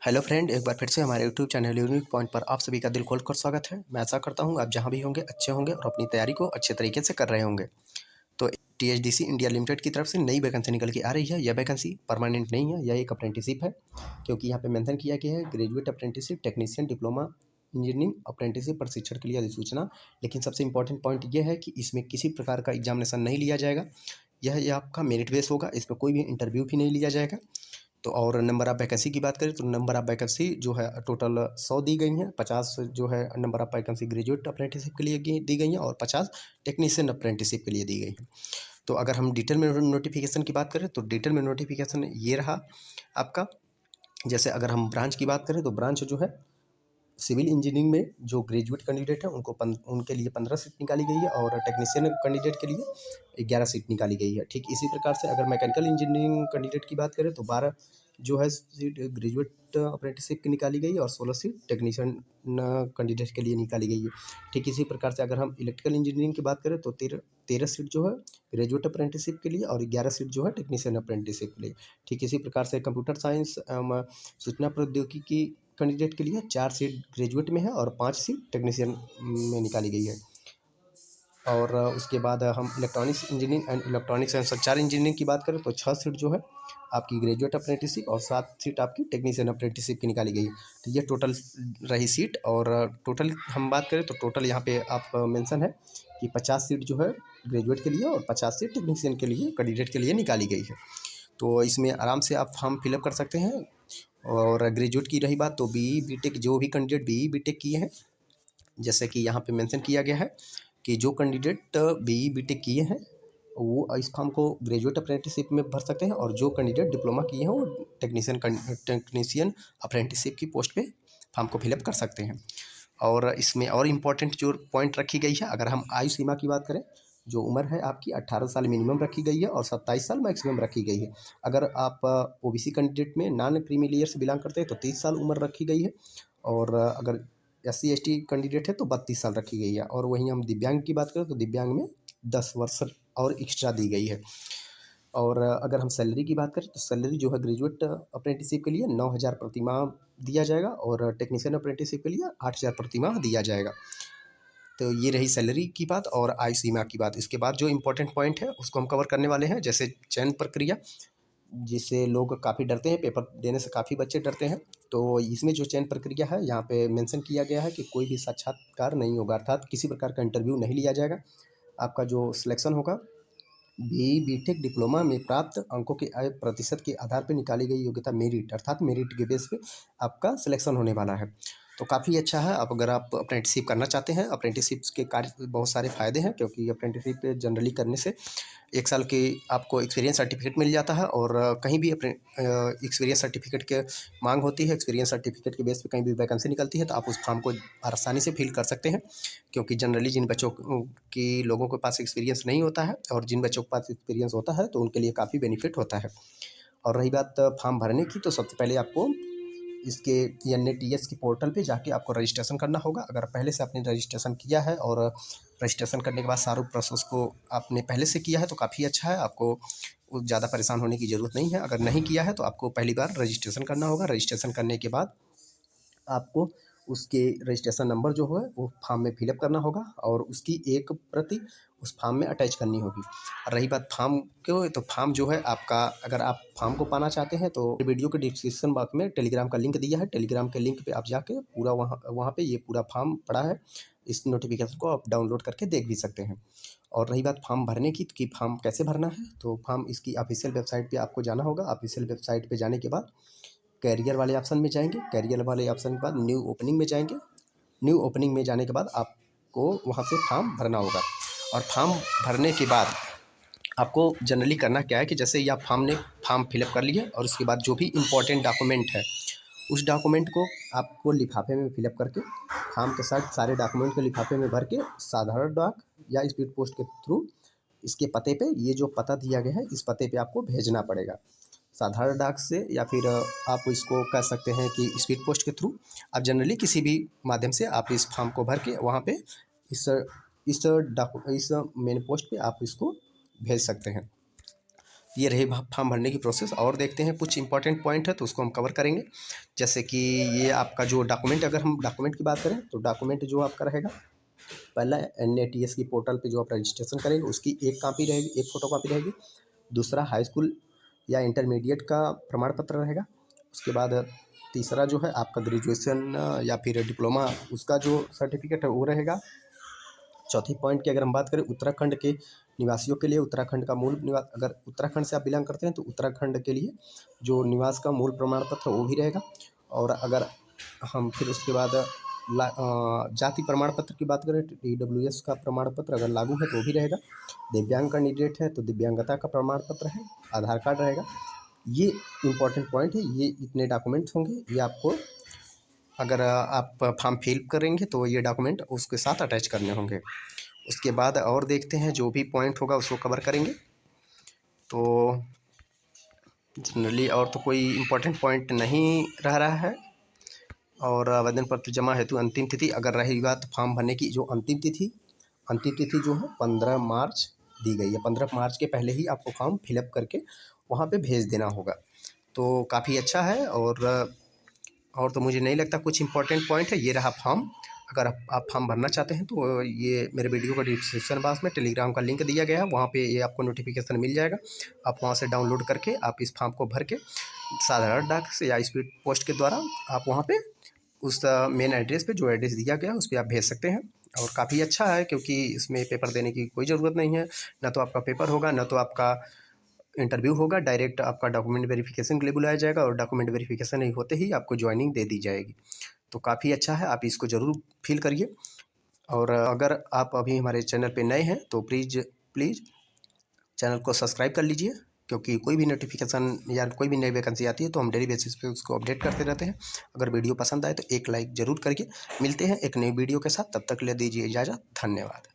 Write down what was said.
Hello friend, एक बार फिर से हमारे यूट्यूब चैनल यूनिक पॉइंट पर आप सभी का दिल खोल कर स्वागत है। मैं आशा करता हूं आप जहां भी होंगे अच्छे होंगे और अपनी तैयारी को अच्छे तरीके से कर रहे होंगे। तो टीएचडीसी इंडिया लिमिटेड की तरफ से नई वैकेंसी निकल के आ रही है। यह वैकेंसी परमानेंट नहीं है, यह एक अप्रेंटिसशिप है, क्योंकि यहाँ पे मेंशन किया गया है graduate apprenticeship technician diploma engineering apprenticeship प्रशिक्षण के लिए अधिसूचना। लेकिन सबसे इंपॉर्टेंट पॉइंट ये है कि इसमें किसी प्रकार का एग्जामिनेशन नहीं लिया जाएगा। यह आपका मेरिट बेस होगा, इसमें कोई भी इंटरव्यू भी नहीं लिया जाएगा। तो और नंबर ऑफ़ वैकेंसी की बात करें तो नंबर ऑफ़ वैकेंसी जो है टोटल 100 दी गई हैं। 50 जो है number of vacancy graduate apprenticeship के लिए दी गई हैं और 50 टेक्नीशियन अप्रेंटिसशिप के लिए दी गई हैं। तो अगर हम डिटेल में नोटिफिकेशन की बात करें तो डिटेल में नोटिफिकेशन ये रहा आपका। जैसे अगर हम ब्रांच की बात करें तो ब्रांच जो है सिविल इंजीनियरिंग में जो ग्रेजुएट कैंडिडेट है उनके लिए 15 सीट निकाली गई है और टेक्नीशियन कैंडिडेट के लिए 11 सीट निकाली गई है। ठीक इसी प्रकार से अगर मैकेनिकल इंजीनियरिंग कैंडिडेट की बात करें तो 12 जो है सीट ग्रेजुएट अप्रेंटिसशिप की निकाली गई है और 16 सीट टेक्नीशियन कैंडिडेट के लिए निकाली गई है। ठीक इसी प्रकार से अगर हम इलेक्ट्रिकल इंजीनियरिंग की बात करें तो 13 सीट जो है ग्रेजुएट अप्रेंटिसशिप के लिए और 11 सीट जो है टेक्नीशियन अप्रेंटिसशिप के लिए। ठीक इसी प्रकार से कंप्यूटर साइंस सूचना प्रौद्योगिकी कैंडिडेट के लिए 4 सीट ग्रेजुएट में है और 5 सीट टेक्नीशियन में निकाली गई है। और उसके बाद हम electronics engineering and electronics and संचार इंजीनियरिंग की बात करें तो 6 सीट जो है आपकी ग्रेजुएट अप्रेंटिसशिप और 7 सीट आपकी टेक्नीशियन अप्रेंटिसशिप की निकाली गई है। तो ये टोटल रही सीट। और टोटल हम बात करें तो टोटल यहाँ पे आप मेंशन है कि 50 सीट जो है ग्रेजुएट के लिए और 50 सीट टेक्नीशियन के लिए कैंडिडेट के लिए निकाली गई है। तो इसमें आराम से आप फॉर्म फिलअप कर सकते हैं। और ग्रेजुएट की रही बात तो बीई बीटेक जो भी कैंडिडेट बीई बीटेक किए हैं, जैसे कि यहाँ पे मेंशन किया गया है कि जो कैंडिडेट बीई बीटेक किए हैं वो इस फॉर्म को ग्रेजुएट अप्रेंटिसशिप में भर सकते हैं और जो कैंडिडेट डिप्लोमा किए हैं वो टेक्नीशियन अप्रेंटिसशिप की पोस्ट पे फॉर्म को फिलअप कर सकते हैं। और इसमें और इम्पोर्टेंट जो पॉइंट रखी गई है, अगर हम आयु सीमा की बात करें, जो उम्र है आपकी 18 साल मिनिमम रखी गई है और 27 साल मैक्सिमम रखी गई है। अगर आप ओबीसी कैंडिडेट में नॉन क्रीमी लेयर से बिलोंग करते हैं तो 30 साल उम्र रखी गई है। और अगर SC ST कैंडिडेट है तो 32 साल रखी गई है। और वहीं हम दिव्यांग की बात करें तो दिव्यांग में 10 वर्ष और एक्स्ट्रा दी गई है। और अगर हम सैलरी की बात करें तो सैलरी जो है ग्रेजुएट अप्रेंटिसशिप के लिए 9,000 प्रति माह दिया जाएगा और टेक्नीशियन अप्रेंटिसशिप के लिए 8,000 प्रति माह दिया जाएगा। तो ये रही सैलरी की बात और आयु सीमा की बात। इसके बाद जो इम्पोर्टेंट पॉइंट है उसको हम कवर करने वाले हैं, जैसे चयन प्रक्रिया, जिससे लोग काफ़ी डरते हैं, पेपर देने से काफ़ी बच्चे डरते हैं। तो इसमें जो चयन प्रक्रिया है यहाँ पे मेंशन किया गया है कि कोई भी साक्षात्कार नहीं होगा, अर्थात किसी प्रकार का इंटरव्यू नहीं लिया जाएगा। आपका जो सिलेक्शन होगा बीई बीटेक डिप्लोमा में प्राप्त अंकों के प्रतिशत के आधार पर निकाली गई योग्यता मेरिट, अर्थात मेरिट के बेस पे आपका सिलेक्शन होने वाला है। तो काफ़ी अच्छा है। अगर आप अप्रेंटिसशिप करना चाहते हैं, अप्रेंटिसशिप के कार्य बहुत सारे फ़ायदे हैं, क्योंकि अप्रेंटिसशिप जनरली करने से 1 साल की आपको एक्सपीरियंस सर्टिफिकेट मिल जाता है। और कहीं भी एक्सपीरियंस सर्टिफिकेट के मांग होती है, एक्सपीरियंस सर्टिफिकेट के बेस पे कहीं भी वैकेंसी निकलती है तो आप उस फॉर्म को आसानी से फिल कर सकते हैं। क्योंकि जनरली जिन बच्चों की लोगों के पास एक्सपीरियंस नहीं होता है और जिन बच्चों के पास एक्सपीरियंस होता है तो उनके लिए काफ़ी बेनिफिट होता है। और रही बात फॉर्म भरने की, तो सबसे पहले आपको इसके NATS की पोर्टल पे जाके आपको रजिस्ट्रेशन करना होगा। अगर पहले से आपने रजिस्ट्रेशन किया है और रजिस्ट्रेशन करने के बाद सारे प्रोसेस को आपने पहले से किया है तो काफ़ी अच्छा है, आपको ज़्यादा परेशान होने की ज़रूरत नहीं है। अगर नहीं किया है तो आपको पहली बार रजिस्ट्रेशन करना होगा। रजिस्ट्रेशन करने के बाद आपको उसके रजिस्ट्रेशन नंबर जो है वो फॉर्म में फिलअप करना होगा और उसकी एक प्रति उस फॉर्म में अटैच करनी होगी। और रही बात फॉर्म क्यों, तो फॉर्म जो है आपका, अगर आप फॉर्म को पाना चाहते हैं तो वीडियो के डिस्क्रिप्शन बॉक्स में टेलीग्राम का लिंक दिया है। टेलीग्राम के लिंक पे आप जाके पूरा वहाँ पे ये पूरा फॉर्म पड़ा है, इस नोटिफिकेशन को आप डाउनलोड करके देख भी सकते हैं। और रही बात फॉर्म भरने की, तो कि फॉर्म कैसे भरना है, तो फॉर्म इसकी ऑफिशियल वेबसाइट पे आपको जाना होगा। ऑफिशियल वेबसाइट पे जाने के बाद कैरियर वाले ऑप्शन में जाएंगे, कैरियर वाले ऑप्शन के बाद न्यू ओपनिंग में जाएंगे। न्यू ओपनिंग में जाने के बाद आपको वहाँ से फॉर्म भरना होगा। और फॉर्म भरने के बाद आपको जनरली करना क्या है कि जैसे ही आप फॉर्म फिलअप कर लिए और उसके बाद जो भी इम्पोर्टेंट डॉक्यूमेंट है उस डॉक्यूमेंट को आपको लिफाफे में फिलअप करके फॉर्म के साथ सारे डॉक्यूमेंट को लिफाफे में भर के साधारण डाक या स्पीड पोस्ट के थ्रू इसके पते पे, ये जो पता दिया गया है इस पते पे आपको भेजना पड़ेगा। साधारण डाक से या फिर आप इसको कह सकते हैं कि स्पीड पोस्ट के थ्रू, आप जनरली किसी भी माध्यम से आप इस फॉर्म को भर के वहाँ पे इस इस मेन पोस्ट पे आप इसको भेज सकते हैं। ये रही फॉर्म भरने की प्रोसेस। और देखते हैं कुछ इंपॉर्टेंट पॉइंट है तो उसको हम कवर करेंगे। जैसे कि ये आपका जो डॉक्यूमेंट, अगर हम डॉक्यूमेंट की बात करें तो डॉक्यूमेंट जो आपका रहेगा, पहला NATS की पोर्टल पे जो आप रजिस्ट्रेशन करेंगे उसकी एक कापी रहेगी, एक फ़ोटो कापी रहेगी। दूसरा हाई स्कूल या इंटरमीडिएट का प्रमाण पत्र रहेगा। उसके बाद तीसरा जो है आपका ग्रेजुएशन या फिर डिप्लोमा उसका जो सर्टिफिकेट है वो रहेगा। चौथी पॉइंट की अगर हम बात करें उत्तराखंड के निवासियों के लिए, उत्तराखंड का मूल निवास, अगर उत्तराखंड से आप बिलोंग करते हैं तो उत्तराखंड के लिए जो निवास का मूल प्रमाण पत्र वो भी रहेगा। और अगर हम फिर उसके बाद जाति प्रमाण पत्र की बात करें तो EWS का प्रमाण पत्र अगर लागू है तो वो भी रहेगा। दिव्यांग कैंडिडेट है तो दिव्यांगता का प्रमाण पत्र है, आधार कार्ड रहेगा। ये इंपॉर्टेंट पॉइंट है, ये इतने डॉक्यूमेंट्स होंगे, ये आपको अगर आप फॉर्म फिल करेंगे तो ये डॉक्यूमेंट उसके साथ अटैच करने होंगे। उसके बाद और देखते हैं, जो भी पॉइंट होगा उसको कवर करेंगे। तो जनरली और तो कोई इम्पोर्टेंट पॉइंट नहीं रह रहा है। और आवेदन पत्र जमा हेतु अंतिम तिथि, अगर रही बात फॉर्म भरने की, जो अंतिम तिथि जो है 15 मार्च दी गई है। 15 मार्च के पहले ही आपको फॉर्म फिलअप करके वहाँ पे भेज देना होगा। तो काफ़ी अच्छा है। और तो मुझे नहीं लगता कुछ इंपॉर्टेंट पॉइंट है। ये रहा फॉर्म। अगर आप फॉर्म भरना चाहते हैं तो ये मेरे वीडियो का डिस्क्रिप्शन बॉक्स में टेलीग्राम का लिंक दिया गया है, वहाँ पे ये आपको नोटिफिकेशन मिल जाएगा। आप वहाँ से डाउनलोड करके आप इस फॉर्म को भर के साधारण डाक से या स्पीड पोस्ट के द्वारा आप वहाँ पे उस मेन एड्रेस पे, जो एड्रेस दिया गया है उस पर आप भेज सकते हैं। और काफ़ी अच्छा है क्योंकि इसमें पेपर देने की कोई ज़रूरत नहीं है। ना तो आपका पेपर होगा, ना तो आपका इंटरव्यू होगा। डायरेक्ट आपका डॉक्यूमेंट वेरिफिकेशन के लिए बुलाया जाएगा और डॉक्यूमेंट वेरिफिकेशन नहीं होते ही आपको ज्वाइनिंग दे दी जाएगी। तो काफ़ी अच्छा है, आप इसको ज़रूर फिल करिए। और अगर आप अभी हमारे चैनल पे नए हैं तो प्लीज़ चैनल को सब्सक्राइब कर लीजिए, क्योंकि कोई भी नोटिफिकेशन या कोई भी नई वैकेंसी आती है तो हम डेली बेसिस पे उसको अपडेट करते रहते हैं। अगर वीडियो पसंद आए तो एक लाइक ज़रूर करिए। मिलते हैं एक नई वीडियो के साथ, तब तक ले दीजिए इजाज़त। धन्यवाद।